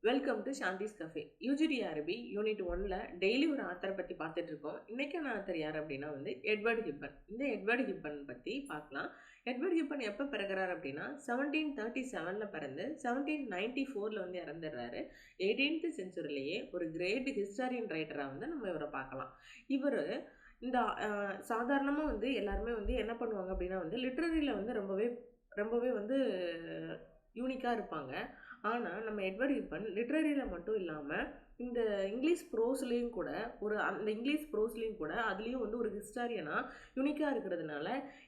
Welcome to Shanthi's cafe. UGD அரபி unit 1ல daily ஒரு ஆத்தரை பற்றி பார்த்துட்டு இருக்கோம். இன்றைக்கான ஆத்தர் யார் அப்படின்னா எட்வர்ட் கிப்பன். இந்த எட்வர்ட் கிப்பன் பற்றி பார்க்கலாம். எட்வர்ட் கிப்பன் எப்போ பிறகுறாரு அப்படின்னா 1737 பிறந்து 1794 இறந்துடுறாரு. 18th செஞ்சுரியிலேயே ஒரு கிரேட் ஹிஸ்டாரியன் ரைட்டராக நம்ம இவரை பார்க்கலாம். இவர் இந்த சாதாரணமாக எல்லாருமே என்ன பண்ணுவாங்க அப்படின்னா லிட்ரரியில் ரொம்பவே ரொம்பவே யூனிக்காக இருப்பாங்க. ஆனால் நம்ம எட்வர்ட் கிப்பன் லிட்ரரியில் மட்டும் இல்லாமல் இந்த இங்கிலீஷ் ப்ரோஸ்லேயும் கூட அந்த இங்கிலீஷ் ப்ரோஸ்லேயும் கூட அதுலேயும் ஒரு ஹிஸ்டாரியனாக யூனிக்காக இருக்கிறதுனால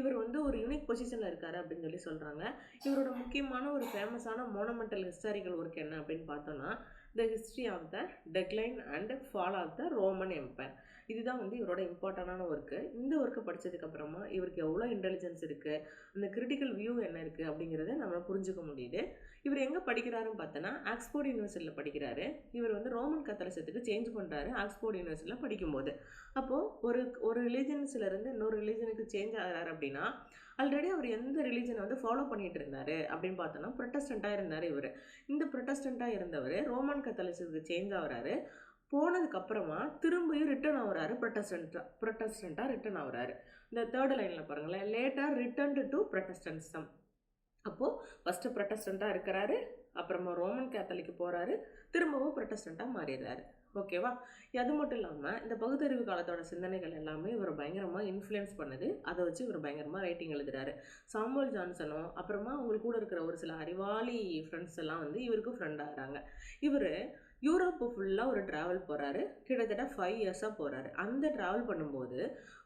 இவர் ஒரு யூனிக் பொசிஷனில் இருக்கார் அப்படின்னு சொல்கிறாங்க. இவரோட முக்கியமான ஒரு ஃபேமஸான மோனமெண்டல் ஹிஸ்டாரிக்கல் ஒர்க் என்ன அப்படின்னு பார்த்தோன்னா the history of the decline and fall of the Roman empire. இதுதான் இவரோட இம்பார்ட்டண்டான ஒர்க்கு. இந்த ஒர்க்கை படித்ததுக்கப்புறமா இவருக்கு எவ்வளோ இன்டெலிஜென்ஸ் இருக்குது, அந்த கிரிட்டிக்கல் வியூ என்ன இருக்குது அப்படிங்கிறத நம்ம புரிஞ்சுக்க முடியுது. இவர் எங்கே படிக்கிறாருன்னு பார்த்தோன்னா ஆக்ஸ்போர்ட் யூனிவர்சிட்டியில் படிக்கிறாரு. இவர் ரோமன் கத்தலிசத்துக்கு சேஞ்ச் பண்ணுறாரு ஆக்ஸ்போர்ட் யூனிவர்சிட்டியில் படிக்கும்போது. அப்போது ஒரு ரிலீஜன்ஸ்லேருந்து இன்னொரு ரிலீஜனுக்கு சேஞ்ச் ஆகிறாரு அப்படின்னா ஆல்ரெடி அவர் எந்த ரிலீஜனை ஃபாலோ பண்ணிகிட்டு இருந்தார் அப்படின்னு பார்த்தோன்னா ப்ரொட்டஸ்டண்ட்டாக இருந்தார். இந்த ப்ரொட்டஸ்டண்ட்டாக இருந்தவர் ரோமன் கத்தலிசத்துக்கு சேஞ்ச் ஆகிறாரு. போனதுக்கப்புறமா திரும்பியும் ரிட்டர்ன் ஆகிறாரு ப்ரொட்டஸ்டண்ட்டாக ரிட்டர்ன் ஆகிறாரு. இந்த தேர்ட் லைனில் பாருங்களேன், லேட்டர் ரிட்டர்ன்டு டு ப்ரொட்டஸ்டன்டிசம். அப்போது ஃபஸ்ட்டு ப்ரொட்டஸ்டண்ட்டாக இருக்கிறாரு, அப்புறமா ரோமன் கேத்தலிக்கு போகிறாரு, திரும்பவும் ப்ரொட்டஸ்டண்ட்டாக மாறிடுறாரு. ஓகேவா? அது மட்டும் இல்லாமல் இந்த பகுத்தறிவு காலத்தோட சிந்தனைகள் எல்லாமே இவர் பயங்கரமாக இன்ஃப்ளூயன்ஸ் பண்ணுது. அதை வச்சு இவர் பயங்கரமாக ரைட்டிங் எழுதுறாரு. சாமுவல் ஜான்சனும் அப்புறமா அவங்களுக்கு கூட இருக்கிற ஒரு சில அறிவாளி ஃப்ரெண்ட்ஸ் எல்லாம் இவருக்கு ஃப்ரெண்ட் ஆகிறாங்க. இவர் யூரோப்பு ஃபுல்லாக ஒரு ட்ராவல் போகிறாரு. கிட்டத்தட்ட 5 இயர்ஸாக போகிறாரு. அந்த ட்ராவல் பண்ணும்போது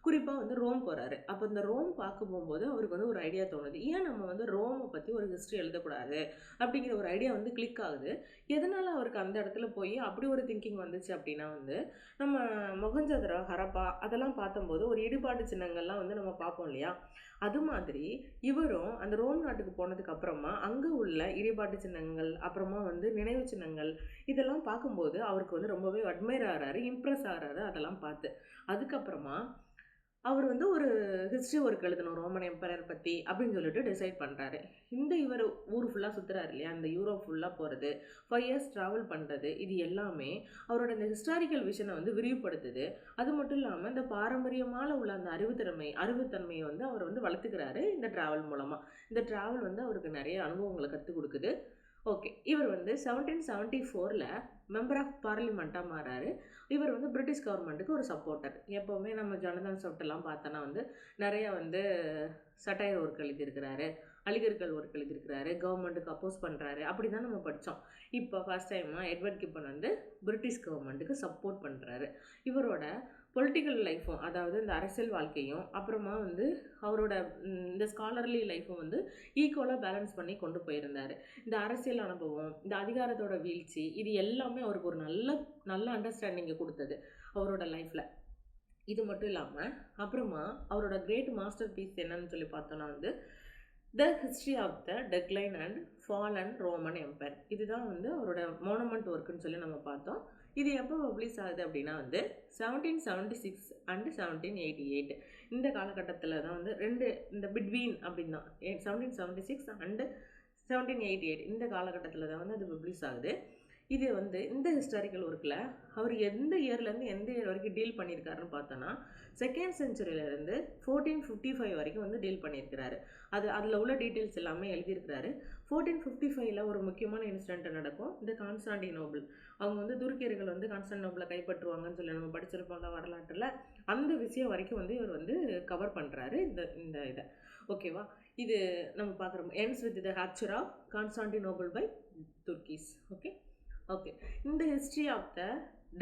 குறிப்பாக ரோம் போகிறாரு. அப்போ இந்த ரோம் பார்க்க போகும்போது அவருக்கு ஒரு ஐடியா தோணுது. ஏன் நம்ம ரோமை பற்றி ஒரு ஹிஸ்ட்ரி எழுதக்கூடாது அப்படிங்கிற ஒரு ஐடியா கிளிக் ஆகுது. எதனால் அவருக்கு அந்த இடத்துல போய் அப்படி ஒரு திங்கிங் வந்துச்சு அப்படின்னா நம்ம மொஹஞ்சதாரோ, ஹரப்பா அதெல்லாம் பார்த்தம்போது ஒரு இடிபாட்டு சின்னங்கள்லாம் நம்ம பார்ப்போம் இல்லையா? அது மாதிரி இவரும் அந்த ரோம் நாட்டுக்கு போனதுக்கு அப்புறமா அங்கே உள்ள இடிபாட்டு சின்னங்கள், அப்புறமா நினைவு சின்னங்கள் இதெல்லாம் பார்க்கும்போது அவருக்கு ரொம்பவே அட்மையர் ஆகிறாரு, இம்ப்ரெஸ் ஆகிறாரு அதெல்லாம் பார்த்து. அதுக்கப்புறமா அவர் ஒரு ஹிஸ்ட்ரி ஒர்க் எழுதணும் ரோமன் எம்பையர் பற்றி அப்படின்னு சொல்லிட்டு டிசைட் பண்ணுறாரு. இவர் ஊர் ஃபுல்லாக சுற்றுறாரு இல்லையா? அந்த யூரோப் ஃபுல்லாக போகிறது, 5 இயர்ஸ் ட்ராவல் பண்ணுறது, இது எல்லாமே அவரோட இந்த ஹிஸ்டாரிக்கல் விஷனை விரிவுபடுத்துது. அது மட்டும் இல்லாமல் இந்த பாரம்பரியமாக உள்ள அந்த அறிவுத்தன்மையை அவர் வளர்த்துக்கிறாரு இந்த ட்ராவல் மூலமாக. இந்த ட்ராவல் அவருக்கு நிறைய அனுபவங்களை கற்றுக் கொடுக்குது. ஓகே, இவர் 1774 மெம்பர் ஆஃப் பார்லிமெண்ட்டாக மாறாரு. இவர் பிரிட்டிஷ் கவர்மெண்ட்டுக்கு ஒரு சப்போர்ட்டர். எப்போவுமே நம்ம ஜனதன் சொட்டெல்லாம் பார்த்தோன்னா நிறையா சட்டையர் ஒர்க் எழுதியிருக்கிறாரு, அலிகர்கள் ஒர்க் எழுதியிருக்கிறாரு, கவர்மெண்ட்டுக்கு அப்போஸ் பண்ணுறாரு, அப்படி தான் நம்ம படித்தோம். இப்போ ஃபர்ஸ்ட் டைமாக எட்வர்ட் கிப்பன் பிரிட்டிஷ் கவர்மெண்ட்டுக்கு சப்போர்ட் பண்ணுறாரு. இவரோட பொலிட்டிக்கல் லைஃப்பும், அதாவது இந்த அரசியல் வாழ்க்கையும், அப்புறமா அவரோட இந்த ஸ்காலர்லி லைஃப்பும் ஈக்குவலாக பேலன்ஸ் பண்ணி கொண்டு போயிருந்தார். இந்த அரசியல் அனுபவம், இந்த அதிகாரத்தோட வீழ்ச்சி, இது எல்லாமே அவருக்கு ஒரு நல்ல அண்டர்ஸ்டாண்டிங்கை கொடுத்தது அவரோட லைஃப்பில். இது மட்டும் இல்லாமல் அப்புறமா அவரோட கிரேட் மாஸ்டர் பீஸ் என்னன்னு சொல்லி பார்த்தோன்னா the history of the decline and fall and Roman empire. இதுதான் அவரோட மோனமெண்ட் ஒர்க்குன்னு சொல்லி நம்ம பார்த்தோம். இது எப்போ பப்ளிஷ் ஆகுது அப்படின்னா 1776 அண்ட் 1788 இந்த காலகட்டத்தில் தான் இந்த பிட்வீன் அப்படின்னு தான் 1776 அண்டு 1788 இந்த காலகட்டத்தில் தான் அது பப்ளிஷ் ஆகுது. இது இந்த ஹிஸ்டாரிக்கல் ஒர்க்கில் அவர் எந்த இயர்லேருந்து எந்த இயர் வரைக்கும் டீல் பண்ணியிருக்காருன்னு பார்த்தோன்னா 2nd செஞ்சுரியிலேருந்து 1455 வரைக்கும் டீல் பண்ணியிருக்கிறாரு. அதில் உள்ள டீட்டெயில்ஸ் எல்லாமே எழுதியிருக்கிறாரு. 1455 ஒரு முக்கியமான இன்சிடென்ட் நடக்கும். இந்த கான்ஸ்டாண்டினோபிள் அவங்க துருக்கியர்கள் கான்ஸ்டாண்டினோபிளை கைப்பற்றுவாங்கன்னு சொல்லி நம்ம படிச்சிருப்போம்ல வரலாற்றில். அந்த விஷயம் வரைக்கும் இவர் கவர் பண்ணுறாரு இந்த இதை. ஓகேவா? இது நம்ம பார்க்குறோம். Ends with the capture of Constantinople by Turks. Okay, இந்த history of the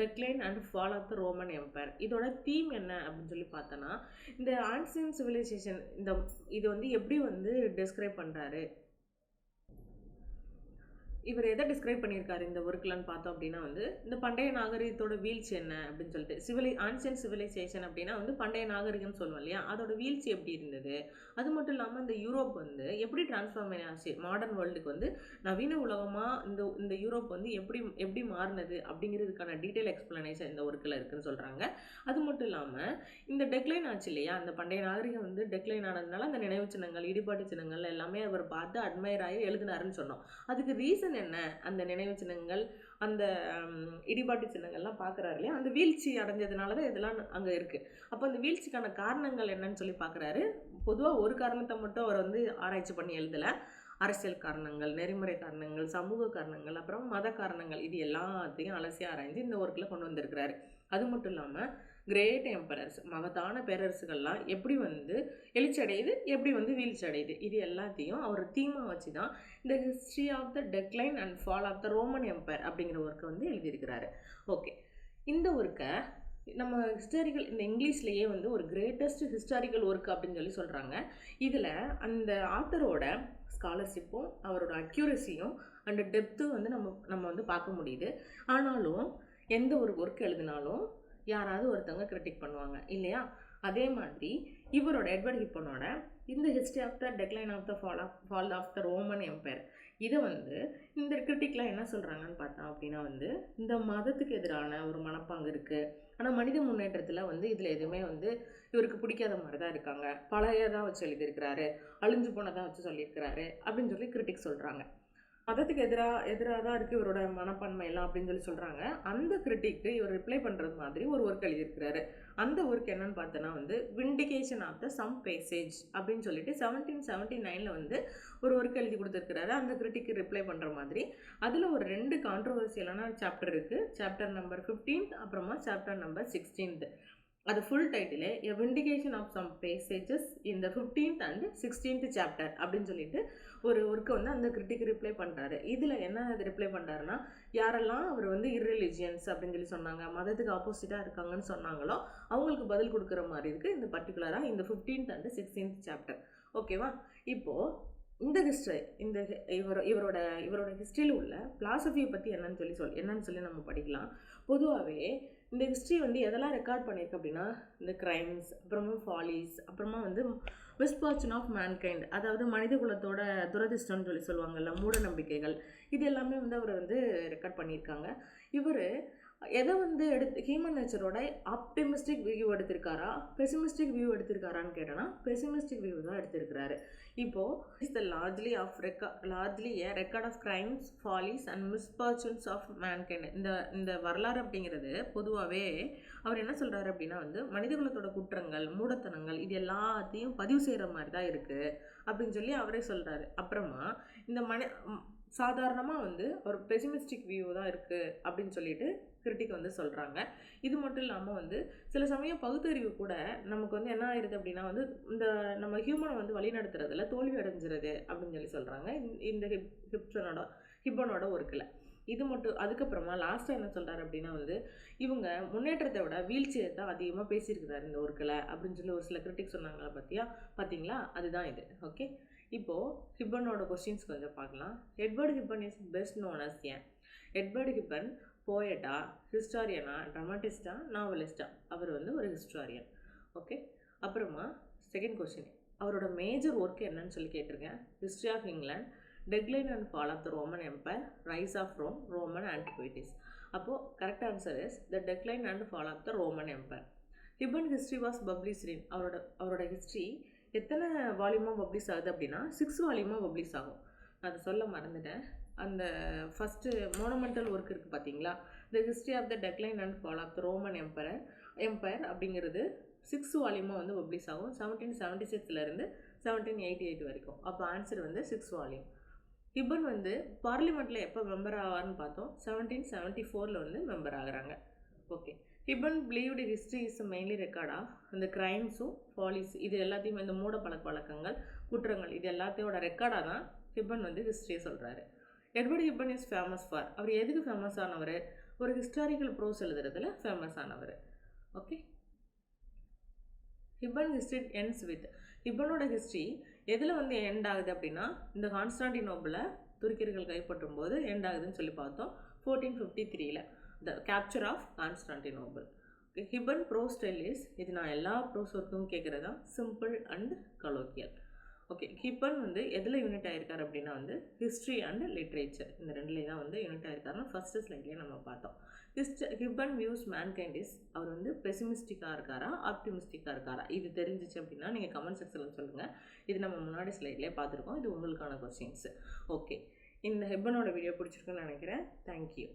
decline and fall of the Roman empire இதோட தீம் என்ன அப்படின்னு சொல்லி பார்த்தோன்னா இந்த ஆன்சியன் சிவிலைசேஷன் இது எப்படி டிஸ்கிரைப் பண்ணுறாரு, இவர் எதை டிஸ்கிரைப் பண்ணியிருக்காரு இந்த ஒர்க்லன்னு பார்த்தோம் அப்படின்னா இந்த பண்டைய நாகரிகத்தோட வீழ்ச்சி என்ன அப்படின்னு சொல்லிட்டு ஆன்சியன் சிவிலைசேஷன் அப்படின்னா பண்டைய நாகரிகம்னு சொல்லுவோம் இல்லையா? அதோட வீழ்ச்சி எப்படி இருந்தது, அது மட்டும் இல்லாமல் இந்த யூரோப் எப்படி டிரான்ஸ்ஃபார்ம் ஆச்சு மாடர்ன் வேர்ல்டுக்கு நவீன உலகமாக இந்த யூரோப் எப்படி மாறினது அப்படிங்கிறதுக்கான டீட்டெயில் எக்ஸ்பிளனேஷன் இந்த ஒர்க்கில் இருக்குன்னு சொல்கிறாங்க. அது மட்டும் இல்லாமல் இந்த டெக்லைன் ஆச்சு இல்லையா? அந்த பண்டைய நாகரிகம் டெக்லைன் ஆனதுனால அந்த நினைவு சின்னங்கள், இடிபாட்டு சின்னங்கள் எல்லாமே அவர் பார்த்து அட்மையர் ஆகி எழுதினாருன்னு சொன்னோம். அதுக்கு ரீசன் ரீசன் என்ன, அந்த நினைவு சின்னங்கள், அந்த இடிபாட்டு சின்னங்கள்லாம் பார்க்குறாரு இல்லையா, அந்த வீழ்ச்சி அடைஞ்சதுனால தான் இதெல்லாம் அங்கே இருக்குது. அப்போ அந்த வீழ்ச்சிக்கான காரணங்கள் என்னன்னு சொல்லி பார்க்குறாரு. பொதுவாக ஒரு காரணத்தை மட்டும் அவர் வந்து ஆராய்ச்சி பண்ணி எழுதலை. அரசியல் காரணங்கள், நெறிமுறை காரணங்கள், சமூக காரணங்கள், அப்புறம் மத காரணங்கள், இது எல்லாத்தையும் அலசி ஆராய்ஞ்சு இந்த ஒர்க்கில் கொண்டு வந்திருக்கிறாரு. அது மட்டும் இல்லாமல் கிரேட் எம்பரர்ஸ், மகத்தான பேரரசுகள்லாம் எப்படி வந்து எழுச்சி அடையுது, எப்படி வந்து வீழ்ச்சி அடையுது, இது எல்லாத்தையும் அவர் தீமாக வச்சு தான் இந்த history of the decline and fall of the Roman empire அப்படிங்கிற ஒர்க்கை வந்து எழுதியிருக்கிறாரு. ஓகே, இந்த ஒர்க்கை நம்ம ஹிஸ்டாரிக்கல், இந்த இங்கிலீஷ்லேயே வந்து ஒரு கிரேட்டஸ்ட் ஹிஸ்டாரிக்கல் ஒர்க் அப்படின்னு சொல்லி சொல்கிறாங்க. இதில் அந்த ஆத்தரோட ஸ்காலர்ஷிப்பும் அவரோட அக்யூரஸியும் அண்ட் டெப்த்தும் வந்து நம்ம வந்து பார்க்க முடியுது. ஆனாலும் எந்த ஒரு ஒர்க் எழுதினாலும் யாராவது ஒருத்தவங்க கிரிட்டிக் பண்ணுவாங்க இல்லையா? அதே மாதிரி இவரோட எட்வர்ட் ஹிப்பனோட இந்த history of the decline of the fall of the Roman empire, இதை வந்து இந்த கிரிட்டிக்லாம் என்ன சொல்கிறாங்கன்னு பார்த்தா அப்படின்னா வந்து இந்த மதத்துக்கு எதிரான ஒரு மனப்பாங்கு இருக்குது. ஆனால் மனித முன்னேற்றத்தில் வந்து இதில் எதுவுமே வந்து இவருக்கு பிடிக்காத மாதிரி தான் இருக்காங்க. பழையதாக வச்சு எழுதியிருக்கிறாரு, அழிஞ்சு போனதாக வச்சு சொல்லியிருக்கிறாரு அப்படின்னு சொல்லி கிரிட்டிக் சொல்கிறாங்க. மதத்துக்கு எதிராக தான் இருக்குது இவரோட மனப்பான்மை எல்லாம் அப்படின்னு சொல்லி சொல்கிறாங்க. அந்த கிரிட்டிக்கு இவர் ரிப்ளை பண்ணுறது மாதிரி ஒரு ஒர்க் எழுதியிருக்கிறாரு. அந்த ஒர்க் என்னன்னு பார்த்தோன்னா வந்து vindication of the some passage அப்படின்னு சொல்லிட்டு 1779 வந்து ஒரு ஒர்க் எழுதி கொடுத்துருக்கிறாரு. அந்த கிரிட்டிக்கு ரிப்ளை பண்ணுற மாதிரி அதில் ஒரு 2 கான்ட்ரவர்சியலான சாப்டர் இருக்குது. சாப்டர் நம்பர் 15 அப்புறமா சாப்டர் நம்பர் 16. அது ஃபுல் டைட்டிலே a vindication of some passages in the 15th and 16th chapter அப்படின்னு சொல்லிட்டு ஒரு ஒர்க்கை வந்து அந்த கிரிட்டிக்கு ரிப்ளை பண்ணுறாரு. இதில் என்ன அது ரிப்ளை பண்ணுறாருன்னா, யாரெல்லாம் அவர் வந்து இர்ரிலிஜியன்ஸ் அப்படின்னு சொல்லி சொன்னாங்க, மதத்துக்கு ஆப்போசிட்டாக இருக்காங்கன்னு சொன்னாங்களோ அவங்களுக்கு பதில் கொடுக்குற மாதிரி இருக்குது இந்த பர்டிகுலராக இந்த 15th and 16th சாப்டர். ஓகேவா? இப்போது இந்த ஹிஸ்ட்ரி, இந்த இவரோட ஹிஸ்ட்ரியில் உள்ள பிலாசபியை பற்றி என்னன்னு சொல்லி நம்ம படிக்கலாம். பொதுவாகவே இந்த ஹிஸ்ட்ரி வந்து எதெல்லாம் ரெக்கார்ட் பண்ணியிருக்கு அப்படின்னா, இந்த கிரைம்ஸ், அப்புறமா ஃபாலிஸ், அப்புறமா வந்து மிஸ்ஃபார்ச்சூன் ஆஃப் மேன்கைண்ட், அதாவது மனித குலத்தோட துரதிர்ஷ்டம்னு சொல்லி சொல்லுவாங்கள்ல, மூட நம்பிக்கைகள், இது எல்லாமே வந்து அவர் வந்து ரெக்கார்ட் பண்ணியிருக்காங்க. இவர் எதை வந்து ஹியூமன் நேச்சரோட ஆப்டிமிஸ்டிக் வியூ எடுத்திருக்காரா, பெசிமிஸ்டிக் வியூ எடுத்திருக்காரான்னு கேட்டோன்னா பெசிமிஸ்டிக் வியூ தான் எடுத்திருக்கிறாரு. இப்போது is the largely a record of crimes, follies and misfortunes of mankind. இந்த வரலாறு அப்படிங்கிறது பொதுவாகவே அவர் என்ன சொல்கிறாரு அப்படின்னா வந்து மனிதகுலத்தோட குற்றங்கள், மூடத்தனங்கள், இது எல்லாத்தையும் பதிவு செய்கிற மாதிரி தான் இருக்குது அப்படின்னு சொல்லி அவரே சொல்கிறாரு. அப்புறமா இந்த சாதாரணமாக வந்து ஒரு பெசிமிஸ்டிக் வியூ தான் இருக்குது அப்படின்னு சொல்லிட்டு கிரிட்டிக் வந்து சொல்கிறாங்க. இது மட்டும் இல்லாமல் வந்து சில சமயம் பகுத்தறிவு கூட நமக்கு வந்து என்ன ஆயிடுது அப்படின்னா வந்து இந்த நம்ம ஹியூமனை வந்து வழி நடத்துறதுல தோல்வி அடைஞ்சிருது அப்படின்னு சொல்லி சொல்கிறாங்க இந்த ஹிப்பனோட ஒர்க்கில். இது மட்டும் அதுக்கப்புறமா லாஸ்ட்டாக என்ன சொல்கிறாரு அப்படின்னா வந்து இவங்க முன்னேற்றத்தை விட வீழ்ச்சியை தான் அதிகமாக பேசியிருக்கிறாரு இந்த ஒர்க்கில் அப்படின்னு சொல்லி ஒரு சில கிரிட்டிக் சொன்னாங்களா பார்த்தீங்களா? அதுதான் இது. ஓகே, இப்போது ஹிப்பனோட கொஸ்டின்ஸ் கொஞ்சம் பார்க்கலாம். Edward Gibbon is best known as ஏன்? எட்வர்ட் ஹிப்பன் போயட்டா, ஹிஸ்டாரியனா, ட்ராமாட்டிஸ்டா, நாவலிஸ்டா? அவர் வந்து ஒரு ஹிஸ்டாரியன். ஓகே, அப்புறமா செகண்ட் கொஸ்டின், அவரோட மேஜர் ஒர்க் என்னன்னு சொல்லி கேட்டிருக்கேன். History of England, decline and fall of the Roman empire, rise of Rome, Roman antiquities. அப்போது correct answer is the decline and fall of the Roman empire. Gibbon history was published in, அவரோட history எத்தனை வால்யூமாக publish ஆகுது அப்படின்னா 6 வால்யூமாக publish ஆகும். நான் அதை சொல்ல மறந்துட்டேன். அந்த ஃபஸ்ட்டு மோனமெண்டல் ஒர்க் இருக்குது பார்த்தீங்களா, the history of the decline and fall of the Roman empire அப்படிங்கிறது 6 வால்யூமாக வந்து பப்ளிஷ் ஆகும் 1776 1788 வரைக்கும். அப்போ ஆன்சர் வந்து 6 வால்யூம். ஹிப்பன் வந்து பார்லிமெண்ட்டில் எப்போ மெம்பர் ஆவார்னு பார்த்தோம், 1774 வந்து மெம்பர் ஆகுறாங்க. Okay, Gibbon believed history is mainly record of இந்த கிரைம்ஸும் ஃபாலிஸ், இது எல்லாத்தையும் இந்த மூட பழக்க வழக்கங்கள், குற்றங்கள், இது எல்லாத்தையோட ரெக்கார்டாக தான் ஹிப்பன் வந்து ஹிஸ்ட்ரியை சொல்கிறாரு. Edward Gibbon is famous for, அவர் எதுக்கு ஃபேமஸ் ஆனவர்? ஒரு ஹிஸ்டாரிக்கல் ப்ரோஸ் எழுதுறதுல ஃபேமஸ் ஆனவர். Okay, Gibbon history ends with, ஹிப்பனோட ஹிஸ்ட்ரி எதில் வந்து எண்ட் ஆகுது அப்படின்னா இந்த கான்ஸ்டாண்டினோப்பிளை துருக்கியர்கள் கைப்பற்றும் போது எண்ட் ஆகுதுன்னு சொல்லி பார்த்தோம் 1453 the capture of Constantinople. Okay, Gibbon prose style is, இது நான் எல்லா ப்ரோஸ் ஒர்க்கும் கேட்குறதா, simple and colloquial. Okay, Gibbon வந்து எதில் யூனிட் ஆகிருக்கார் அப்படின்னா வந்து ஹிஸ்ட்ரி அண்ட் லிட்ரேச்சர், இந்த ரெண்டுலேயும் தான் வந்து யூனிட் ஆகிருக்காருன்னு ஃபஸ்ட்டு ஸ்லைட்லேயே நம்ம பார்த்தோம். ஹிப்பன் வியூஸ் மேன்கைண்ட் இஸ், அவர் வந்து பெசிமிஸ்டிக்காக இருக்காரா, ஆப்டிமிஸ்டிக்காக இருக்காரா? இது தெரிஞ்சிச்சு அப்படின்னா நீங்கள் கமெண்ட் செக்ஷனில் சொல்லுங்கள். இது நம்ம முன்னாடி ஸ்லைட்லேயே பார்த்துருக்கோம், இது உங்களுக்கான கொஸ்டின்ஸு. ஓகே, இந்த ஹிப்பனோட வீடியோ பிடிச்சிருக்குன்னு நினைக்கிறேன். தேங்க்யூ.